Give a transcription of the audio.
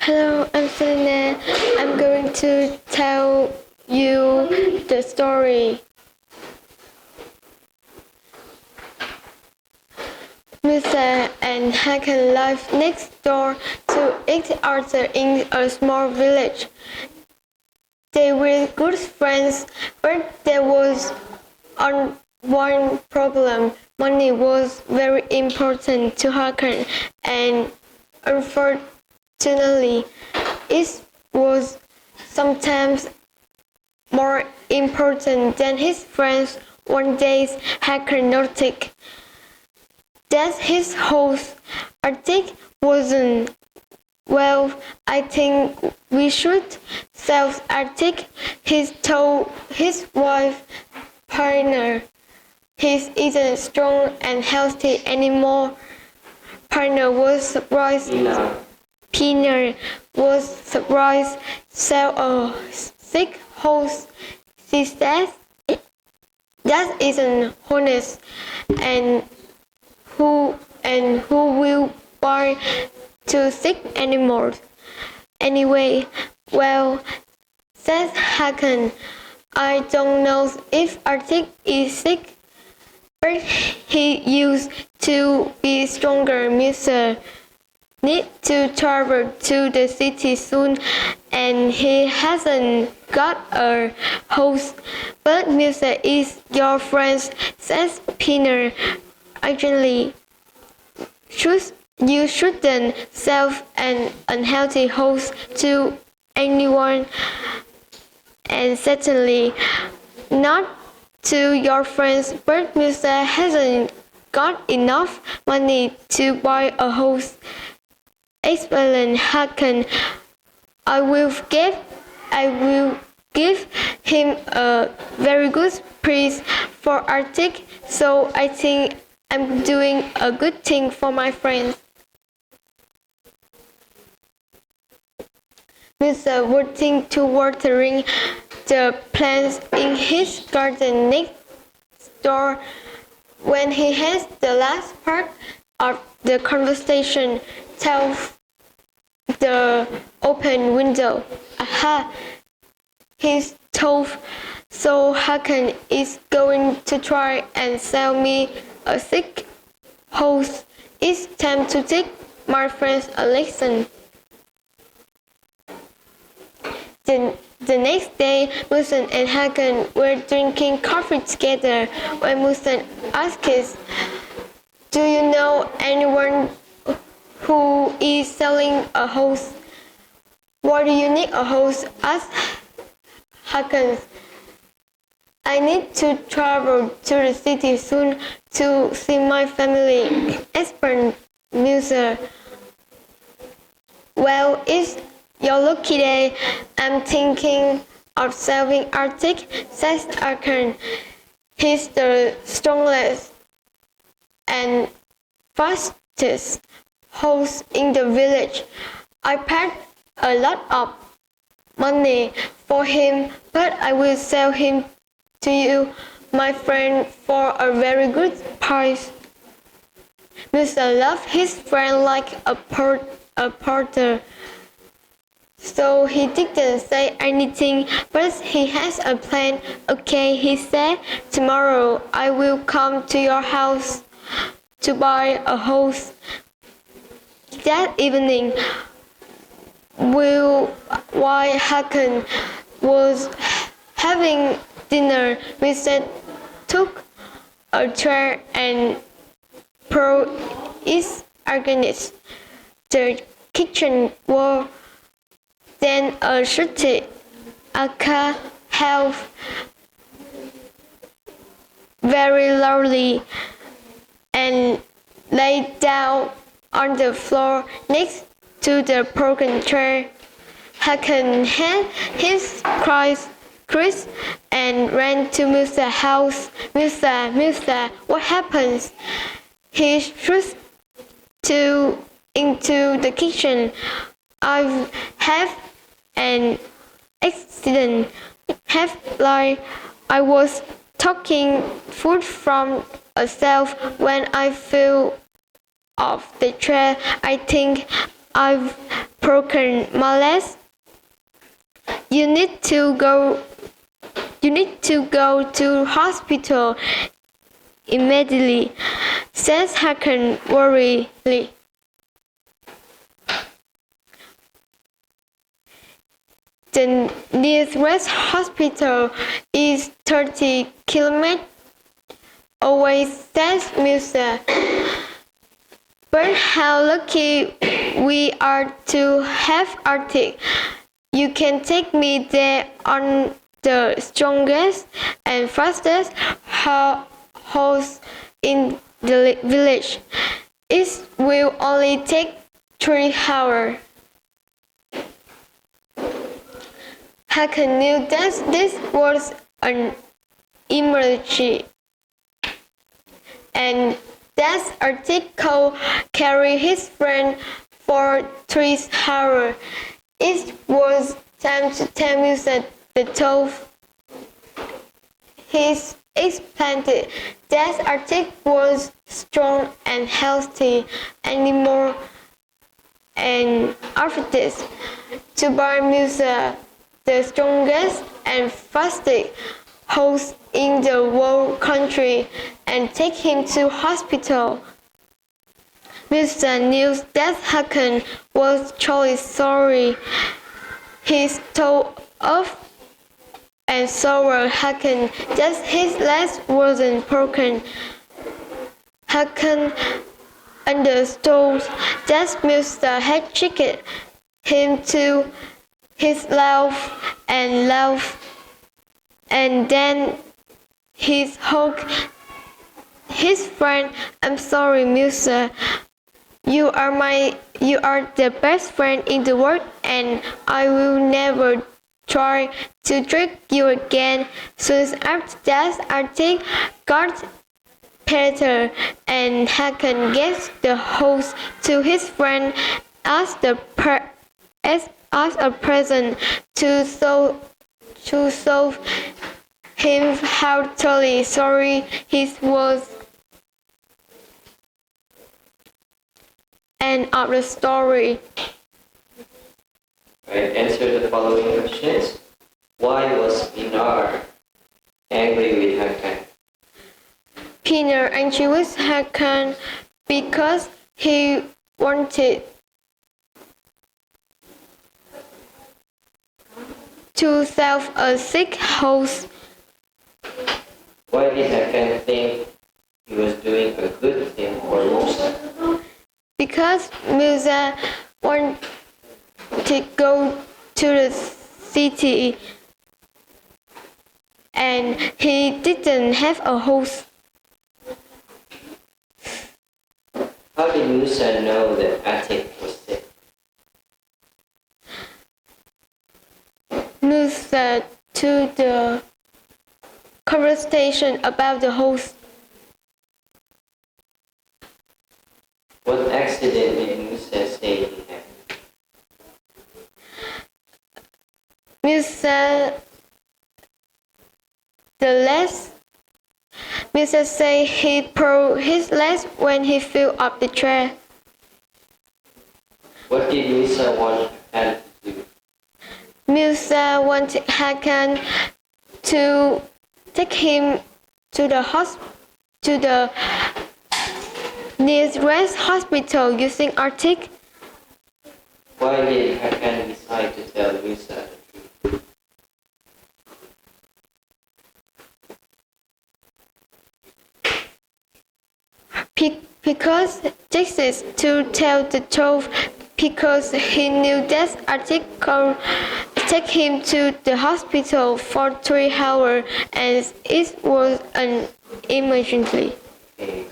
Hello, I'm Selena. I'm going to tell you the story. Musa and Hakan lived next door to each other in a small village. They were good friends, but there was one problem. Money was very important to Hakan, and unfortunately, it was sometimes more important than his friends. One day, Hakan noticed that his house Arctic wasn't well. I think we should sell Arctic. He told his wife partner. He isn't strong and healthy anymore. Partner was surprised. Piner was surprised. Sell a sick horse. She says that isn't honest. And who will buy two sick animals? Anyway, well, says Hakan. I don't know if Arctic is sick, but he used to be stronger. Musa need to travel to the city soon, and he hasn't got a house. But Musa is your friend, says Piner. Actually, you shouldn't sell an unhealthy house to anyone, and certainly not to your friends. But Musa hasn't got enough money to buy a house. Explained Hakan. I will give him a very good price for Arctic, so I think I'm doing a good thing for my friends. Musa working to watering the plants in his garden next door. When he has the last part of the conversation, tells the open window. Aha! He's told. So Hakan is going to try and sell me a sick horse. It's time to take my friends a lesson. The next day, Musa and Hakan were drinking coffee together when Musa asked, do you know anyone who is selling a horse? Why do you need a horse? Asked Hakan. I need to travel to the city soon to see my family, explained Musa. Well, it's your lucky day. I'm thinking of selling Arctic, says Hakan. He's the strongest and fastest horse in the village. I paid a lot of money for him, but I will sell him to you, my friend, for a very good price. Musa loved his friend like a porter, so he didn't say anything, but he has a plan. Okay, he said, tomorrow I will come to your house to buy a horse. That evening, while Hakan was having dinner, Musa took a chair and poured its against the kitchen wall. Then a shouted Aka help very loudly and lay down on the floor next to the broken chair. Hakan had his cries and ran to Musa's house. Musa, what happens? He rushed into the kitchen. I have an accident. I was taking food from a shelf when I fell off the chair. I think I've broken malaise. You need to go to hospital immediately, says Hakan worriedly. The nearest hospital is 30 kilometers away, says Musa. But how lucky we are to have Arctic. You can take me there on the strongest and fastest horse in the village. It will only take 3 hours. Hakan knew that this was an emergency, and that Arctic could carry his friend for 3 hours. It was time to tell Musa the truth. He explained that Arctic was strong and healthy animal, and after this, to buy Musa the strongest and fastest horse in the whole country and take him to hospital. Musa knew that Hakan was truly sorry. He stood up and saw Hakan that his leg wasn't broken. Hakan understood that Musa had tricked him to his love, and then he hugged his friend. I'm sorry, Musa. You are the best friend in the world, and I will never try to trick you again. Soon after that, Arctic got better, and Hakan gave the horse to his friend as a present to show him how truly sorry he was. End of the story. Right, answer the following questions. Why was Pinar angry with Hakan? Pinar angry with Hakan because he wanted to sell a sick horse. Why did Hakan think he was doing a good thing for Musa? Because Musa wanted to go to the city and he didn't have a horse. How did Musa know that Atik was sick? Musa to the conversation about the horse. What accident did Musa say he had? Musa say he broke his leg when he fell off the chair. What did Musa want Hakan to do? Musa wanted Hakan to take him to the nearest hospital using Arctic. Why did Hakan decide to tell Musa the truth? Because Texas to tell the truth, because he knew that Arctic could take him to the hospital for 3 hours and it was an emergency. Okay.